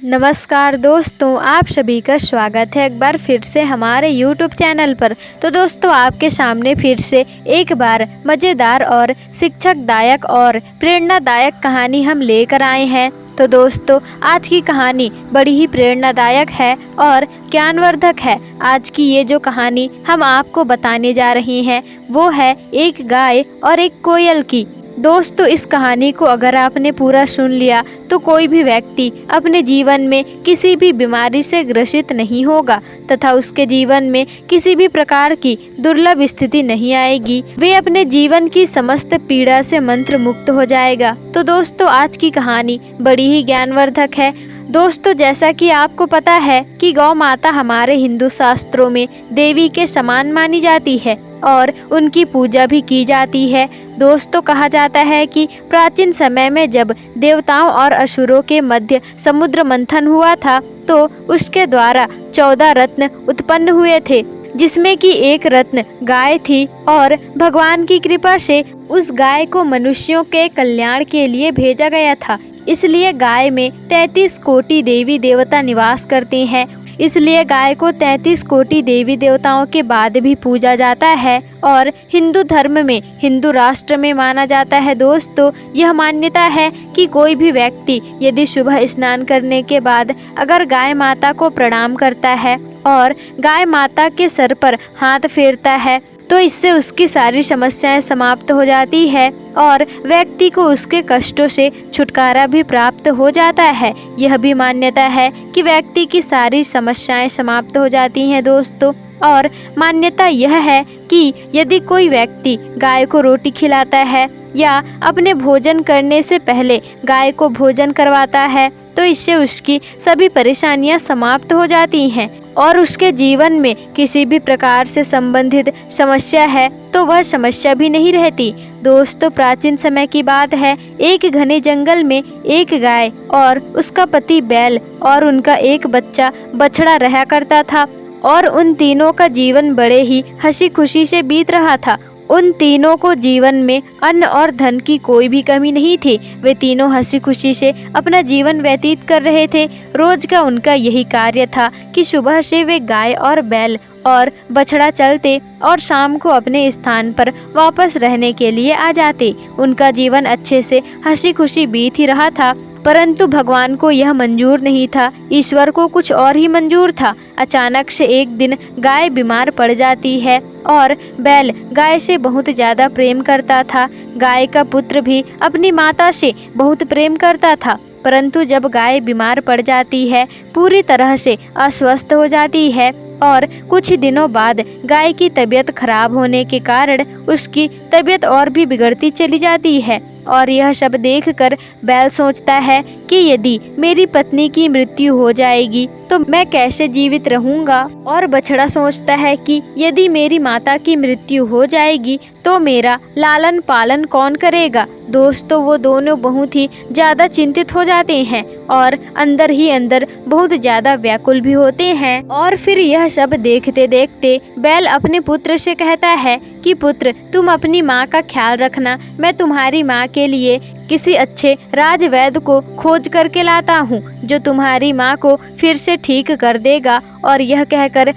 नमस्कार दोस्तों, आप सभी का स्वागत है एक बार फिर से हमारे YouTube चैनल पर। तो दोस्तों, आपके सामने फिर से एक बार मज़ेदार और शिक्षकदायक और प्रेरणादायक कहानी हम लेकर आए हैं। तो दोस्तों, आज की कहानी बड़ी ही प्रेरणादायक है और ज्ञानवर्धक है। आज की ये जो कहानी हम आपको बताने जा रही हैं वो है एक गाय और एक कोयल की। दोस्तों, इस कहानी को अगर आपने पूरा सुन लिया तो कोई भी व्यक्ति अपने जीवन में किसी भी बीमारी से ग्रसित नहीं होगा तथा उसके जीवन में किसी भी प्रकार की दुर्लभ स्थिति नहीं आएगी। वे अपने जीवन की समस्त पीड़ा से मंत्र मुक्त हो जाएगा। तो दोस्तों, आज की कहानी बड़ी ही ज्ञानवर्धक है। दोस्तों, जैसा कि आपको पता है कि गौ माता हमारे हिंदू शास्त्रों में देवी के समान मानी जाती है और उनकी पूजा भी की जाती है। दोस्तों, कहा जाता है कि प्राचीन समय में जब देवताओं और असुरों के मध्य समुद्र मंथन हुआ था तो उसके द्वारा 14 रत्न उत्पन्न हुए थे, जिसमें कि एक रत्न गाय थी और भगवान की कृपा से उस गाय को मनुष्यों के कल्याण के लिए भेजा गया था। इसलिए गाय में 33 कोटि देवी देवता निवास करते हैं। इसलिए गाय को 33 कोटि देवी देवताओं के बाद भी पूजा जाता है और हिंदू धर्म में, हिंदू राष्ट्र में माना जाता है। दोस्तों, यह मान्यता है कि कोई भी व्यक्ति यदि सुबह स्नान करने के बाद अगर गाय माता को प्रणाम करता है और गाय माता के सर पर हाथ फेरता है तो इससे उसकी सारी समस्याएं समाप्त हो जाती है और व्यक्ति को उसके कष्टों से छुटकारा भी प्राप्त हो जाता है। यह भी मान्यता है कि व्यक्ति की सारी समस्याएं समाप्त हो जाती हैं दोस्तों। और मान्यता यह है कि यदि कोई व्यक्ति गाय को रोटी खिलाता है या अपने भोजन करने से पहले गाय को भोजन करवाता है तो इससे उसकी सभी परेशानियां समाप्त हो जाती हैं और उसके जीवन में किसी भी प्रकार से संबंधित समस्या है तो वह समस्या भी नहीं रहती। दोस्तों, प्राचीन समय की बात है, एक घने जंगल में एक गाय और उसका पति बैल और उनका एक बच्चा बछड़ा रहा करता था और उन तीनों का जीवन बड़े ही हंसी खुशी से बीत रहा था। उन तीनों को जीवन में अन्न और धन की कोई भी कमी नहीं थी। वे तीनों हंसी खुशी से अपना जीवन व्यतीत कर रहे थे। रोज का उनका यही कार्य था कि सुबह से वे गाय और बैल और बछड़ा चलते और शाम को अपने स्थान पर वापस रहने के लिए आ जाते। उनका जीवन अच्छे से हंसी खुशी बीत ही रहा था, परंतु भगवान को यह मंजूर नहीं था। ईश्वर को कुछ और ही मंजूर था। अचानक से एक दिन गाय बीमार पड़ जाती है और बैल गाय से बहुत ज़्यादा प्रेम करता था। गाय का पुत्र भी अपनी माता से बहुत प्रेम करता था, परंतु जब गाय बीमार पड़ जाती है, पूरी तरह से अस्वस्थ हो जाती है और कुछ दिनों बाद गाय की तबीयत खराब होने के कारण उसकी तबीयत और भी बिगड़ती चली जाती है। और यह सब देखकर बैल सोचता है कि यदि मेरी पत्नी की मृत्यु हो जाएगी तो मैं कैसे जीवित रहूंगा। और बछड़ा सोचता है कि यदि मेरी माता की मृत्यु हो जाएगी तो मेरा लालन पालन कौन करेगा। दोस्तों, वो दोनों बहुत ही ज़्यादा चिंतित हो जाते हैं और अंदर ही अंदर बहुत ज़्यादा व्याकुल भी होते हैं। और फिर यह सब देखते देखते बैल अपने पुत्र से कहता है कि पुत्र, तुम अपनी माँ का ख्याल रखना। मैं तुम्हारी माँ के लिए किसी अच्छे राजवैद्य को खोज करके लाता हूँ जो तुम्हारी माँ को फिर से ठीक कर देगा। और यह कहकर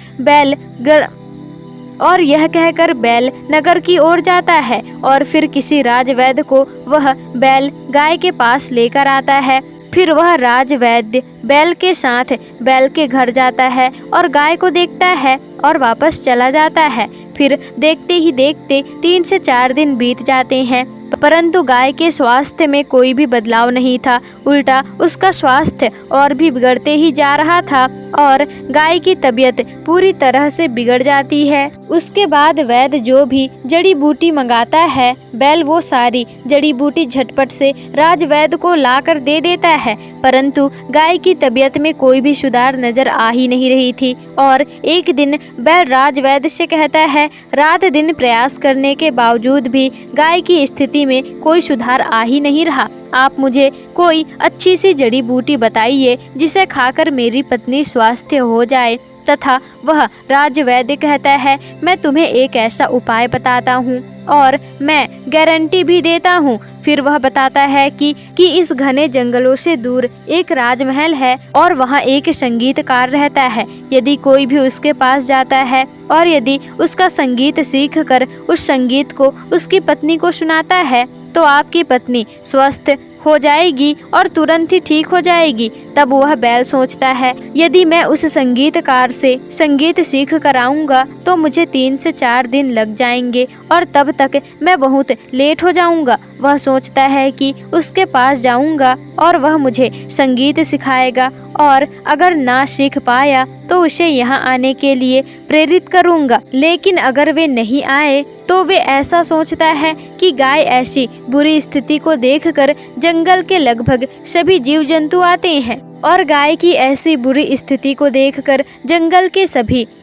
बैल नगर की ओर जाता है और फिर किसी राजवैद्य को वह बैल गाय के पास लेकर आता है। फिर वह राजवैद्य बैल के साथ बैल के घर जाता है और गाय को देखता है और वापस चला जाता है। फिर देखते ही देखते 3 से 4 दिन बीत जाते हैं, परंतु गाय के स्वास्थ्य में कोई भी बदलाव नहीं था। उल्टा उसका स्वास्थ्य और भी बिगड़ते ही जा रहा था और गाय की तबीयत पूरी तरह से बिगड़ जाती है। उसके बाद वैद्य जो भी जड़ी बूटी मंगाता है, बैल वो सारी जड़ी बूटी झटपट से राजवैद्य को लाकर दे देता है, परंतु गाय की तबीयत में कोई भी सुधार नजर आ ही नहीं रही थी। और एक दिन बैल राजवैद्य से कहता है, रात दिन प्रयास करने के बावजूद भी गाय की स्थिति में कोई सुधार आ ही नहीं रहा। आप मुझे कोई अच्छी सी जड़ी बूटी बताइए जिसे खाकर मेरी पत्नी स्वास्थ्य हो जाए। तथा वह राजवैद्य कहता है, मैं तुम्हें एक ऐसा उपाय बताता हूँ और मैं गारंटी भी देता हूँ। फिर वह बताता है कि इस घने जंगलों से दूर एक राजमहल है और वहाँ एक संगीतकार रहता है। यदि कोई भी उसके पास जाता है और यदि उसका संगीत सीख कर उस संगीत को उसकी पत्नी को सुनाता है तो आपकी पत्नी स्वस्थ हो जाएगी और तुरंत ही ठीक हो जाएगी। तब वह बैल सोचता है, यदि मैं उस संगीतकार से संगीत सीख कर आऊँगा तो मुझे 3 से 4 दिन लग जाएंगे और तब तक मैं बहुत लेट हो जाऊँगा। वह सोचता है कि उसके पास जाऊँगा और वह मुझे संगीत सिखाएगा और अगर ना सीख पाया तो उसे यहाँ आने के लिए प्रेरित करूँगा। लेकिन अगर वे नहीं आए तो वे ऐसा सोचता है कि गाय ऐसी बुरी स्थिति को देखकर जंगल के लगभग सभी जीव जंतु आते हैं और गाय की ऐसी बुरी स्थिति को देखकर जंगल के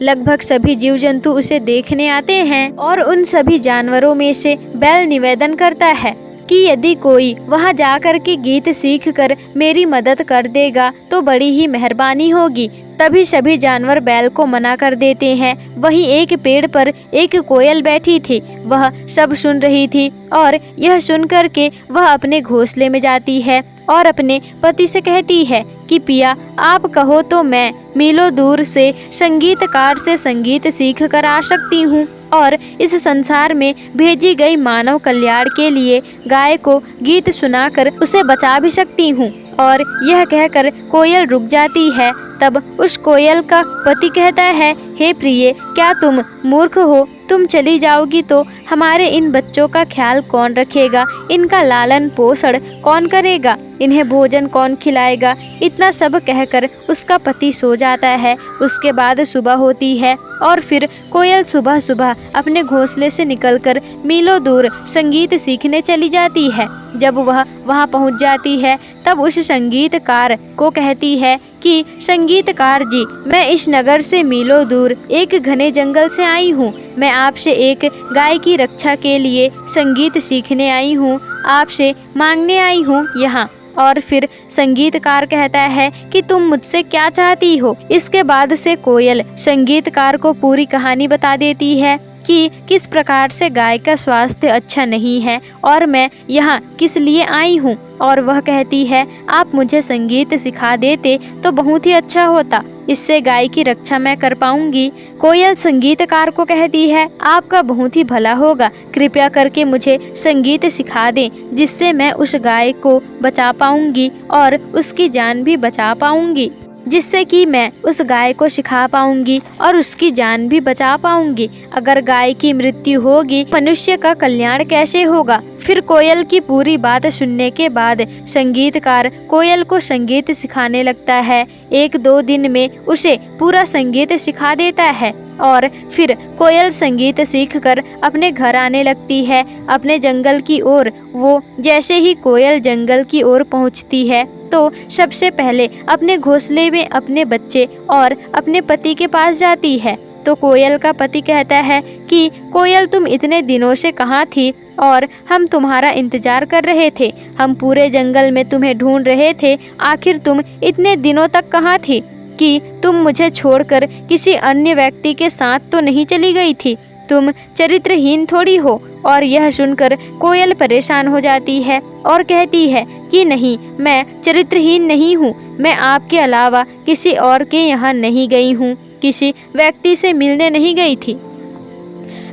लगभग सभी जीव जंतु उसे देखने आते हैं और उन सभी जानवरों में से बैल निवेदन करता है कि यदि कोई वहां जाकर के गीत सीख कर मेरी मदद कर देगा तो बड़ी ही मेहरबानी होगी। तभी सभी जानवर बैल को मना कर देते हैं। वहीं एक पेड़ पर एक कोयल बैठी थी, वह सब सुन रही थी और यह सुन कर के वह अपने घोंसले में जाती है और अपने पति से कहती है कि पिया आप कहो तो मैं मीलों दूर से संगीतकार से संगीत सीख कर आ सकती हूँ और इस संसार में भेजी गई मानव कल्याण के लिए गाय को गीत सुनाकर उसे बचा भी सकती हूँ। और यह कहकर कोयल रुक जाती है। तब उस कोयल का पति कहता है, हे प्रिय, क्या तुम मूर्ख हो? तुम चली जाओगी तो हमारे इन बच्चों का ख्याल कौन रखेगा? इनका लालन पोषण कौन करेगा? इन्हें भोजन कौन खिलाएगा? इतना सब कहकर उसका पति सो जाता है। उसके बाद सुबह होती है और फिर कोयल सुबह सुबह अपने घोंसले से निकलकर मीलों दूर संगीत सीखने चली जाती है। जब वह वहां पहुंच जाती है तब उस संगीतकार को कहती है कि संगीतकार जी, मैं इस नगर से मीलों दूर एक घने जंगल से आई हूँ। मैं आपसे एक गाय की रक्षा के लिए संगीत सीखने आई हूँ, आपसे मांगने आई हूँ यहाँ। और फिर संगीतकार कहता है कि तुम मुझसे क्या चाहती हो? इसके बाद से कोयल संगीतकार को पूरी कहानी बता देती है कि किस प्रकार से गाय का स्वास्थ्य अच्छा नहीं है और मैं यहाँ किस लिए आई हूँ। और वह कहती है, आप मुझे संगीत सिखा देते तो बहुत ही अच्छा होता, इससे गाय की रक्षा मैं कर पाऊंगी। कोयल संगीतकार को कहती है, आपका बहुत ही भला होगा, कृपया करके मुझे संगीत सिखा दें जिससे मैं उस गाय को बचा पाऊंगी और उसकी जान भी बचा पाऊंगी, जिससे कि मैं उस गाय को सिखा पाऊंगी और उसकी जान भी बचा पाऊंगी। अगर गाय की मृत्यु होगी, मनुष्य का कल्याण कैसे होगा? फिर कोयल की पूरी बात सुनने के बाद संगीतकार कोयल को संगीत सिखाने लगता है। 1-2 दिन में उसे पूरा संगीत सिखा देता है और फिर कोयल संगीत सीखकर अपने घर आने लगती है, अपने जंगल की ओर। वो जैसे ही कोयल जंगल की ओर पहुंचती है तो सबसे पहले अपने घोंसले में अपने बच्चे और अपने पति के पास जाती है। तो कोयल का पति कहता है कि कोयल, तुम इतने दिनों से कहाँ थी और हम तुम्हारा इंतजार कर रहे थे, हम पूरे जंगल में तुम्हें ढूंढ रहे थे, आखिर तुम इतने दिनों तक कहाँ थी कि तुम मुझे छोड़कर किसी अन्य व्यक्ति के साथ तो नहीं चली गई थी? तुम चरित्रहीन थोड़ी हो। और यह सुनकर कोयल परेशान हो जाती है और कहती है कि नहीं, मैं चरित्रहीन नहीं हूँ, मैं आपके अलावा किसी और के यहाँ नहीं गई हूँ, किसी व्यक्ति से मिलने नहीं गई थी।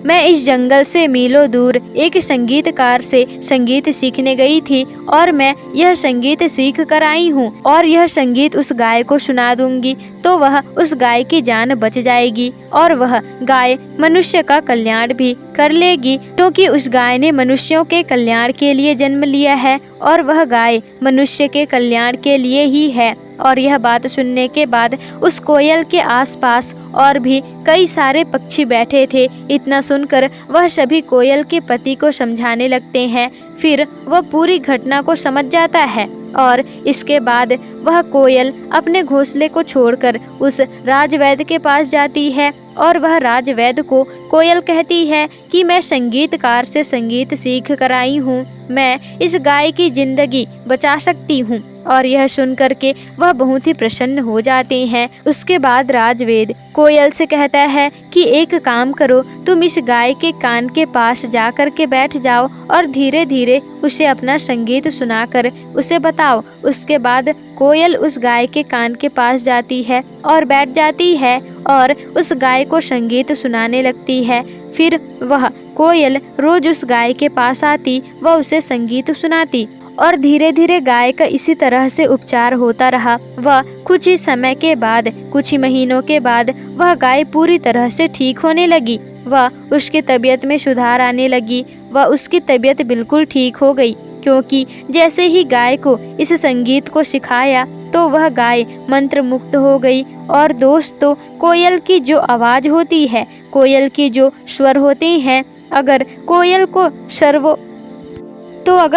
मैं इस जंगल से मीलों दूर एक संगीतकार से संगीत सीखने गई थी और मैं यह संगीत सीख कर आई हूँ और यह संगीत उस गाय को सुना दूंगी तो वह उस गाय की जान बच जाएगी और वह गाय मनुष्य का कल्याण भी कर लेगी, क्योंकि उस गाय ने मनुष्यों के कल्याण के लिए जन्म लिया है और वह गाय मनुष्य के कल्याण के लिए ही है। और यह बात सुनने के बाद उस कोयल के आसपास और भी कई सारे पक्षी बैठे थे। इतना सुनकर वह सभी कोयल के पति को समझाने लगते हैं। फिर वह पूरी घटना को समझ जाता है और इसके बाद वह कोयल अपने घोंसले को छोड़कर उस राजवैद्य के पास जाती है और वह राजवैद्य को कोयल कहती है कि मैं संगीतकार से संगीत सीख कर आई हूँ, मैं इस गाय की जिंदगी बचा सकती हूँ। और यह सुन करके वह बहुत ही प्रसन्न हो जाते हैं। उसके बाद राजवेद कोयल से कहता है कि एक काम करो, तुम इस गाय के कान के पास जा कर के बैठ जाओ और धीरे धीरे उसे अपना संगीत सुनाकर उसे बताओ। उसके बाद कोयल उस गाय के कान के पास जाती है और बैठ जाती है और उस गाय को संगीत सुनाने लगती है। फिर वह कोयल रोज उस गाय के पास आती व उसे संगीत सुनाती और धीरे धीरे गाय का इसी तरह से उपचार होता रहा। वह कुछ ही समय के बाद, कुछ ही महीनों के बाद वह गाय पूरी तरह से ठीक होने लगी। वह उसकी तबीयत में सुधार आने लगी। वह उसकी तबीयत बिल्कुल ठीक हो गई, क्योंकि जैसे ही गाय को इस संगीत को सिखाया तो वह गाय मंत्र मुक्त हो गई। और दोस्तों, कोयल की जो आवाज़ होती है, कोयल की जो स्वर होते हैं, अगर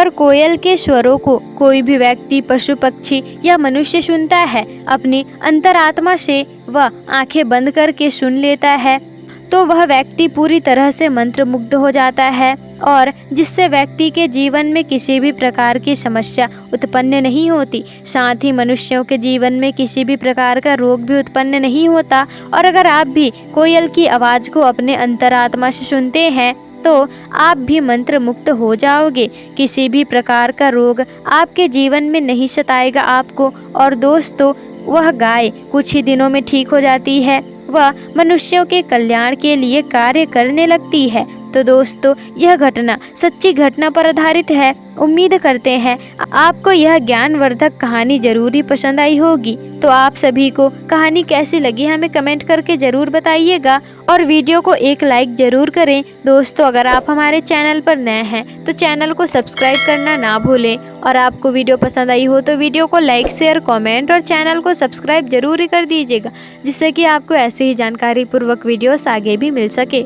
कोयल के स्वरों को कोई भी व्यक्ति, पशु पक्षी या मनुष्य सुनता है, अपनी अंतरात्मा से वह आंखें बंद करके सुन लेता है, तो वह व्यक्ति पूरी तरह से मंत्र मुग्ध हो जाता है और जिससे व्यक्ति के जीवन में किसी भी प्रकार की समस्या उत्पन्न नहीं होती। साथ ही मनुष्यों के जीवन में किसी भी प्रकार का रोग भी उत्पन्न नहीं होता। और अगर आप भी कोयल की आवाज़ को अपने अंतरात्मा से सुनते हैं तो आप भी मंत्र मुक्त हो जाओगे। किसी भी प्रकार का रोग आपके जीवन में नहीं सताएगा आपको। और दोस्तों, वह गाय कुछ ही दिनों में ठीक हो जाती है। वह मनुष्यों के कल्याण के लिए कार्य करने लगती है। तो दोस्तों, यह घटना सच्ची घटना पर आधारित है। उम्मीद करते हैं आपको यह ज्ञानवर्धक कहानी जरूर ही पसंद आई होगी। तो आप सभी को कहानी कैसी लगी हमें कमेंट करके ज़रूर बताइएगा और वीडियो को एक लाइक ज़रूर करें। दोस्तों, अगर आप हमारे चैनल पर नए हैं तो चैनल को सब्सक्राइब करना ना भूलें। और आपको वीडियो पसंद आई हो तो वीडियो को लाइक, शेयर, कमेंट और चैनल को सब्सक्राइब जरूर ही कर दीजिएगा, जिससे कि आपको ऐसे ही जानकारी पूर्वक वीडियोस आगे भी मिल सके।